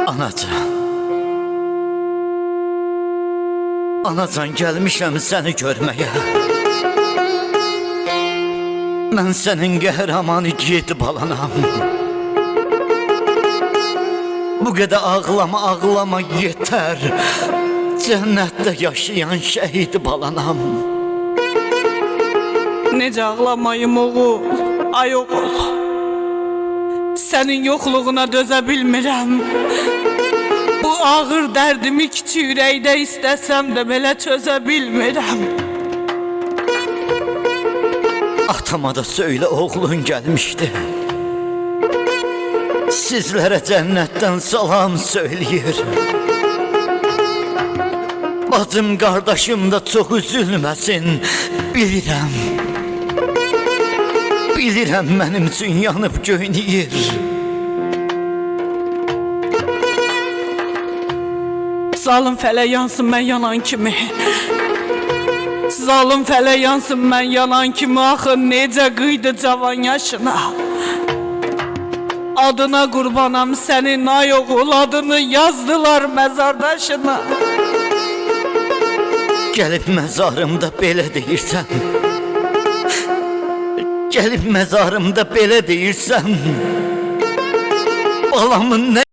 Anacan, anacan gəlmişəm səni görməyə. Mən sənin qəhrəman igid balanam. Bu qədər ağlama yetər. Cənnətdə yaşayan şəhid balanam. Necə ağlamayım oğul, ay oğul. Sənin yoxluğuna dözə bilmirəm. Bu ağır dərdimi kiçik ürəkdə istəsəm də belə çözə bilmirəm. Atama da söylə oğlun gəlmişdi. Sizlərə cənnətdən salam söyləyir. Bacım, qardaşım da çox üzülməsin. Bilirəm. Bilirəm mənim üçün yanıb göynəyir. Zalım fələk yansın mən yanan kimi. Zalım fələk yansın mən yanan kimi. Axı necə qıydı cavan yaşına. Adına qurbanam sənin ay oğul, adını yazdılar məzardaşına. Gəlib məzarımda belə deyirsən. Gəlib məzarımda belə deyirsən. Balamın nə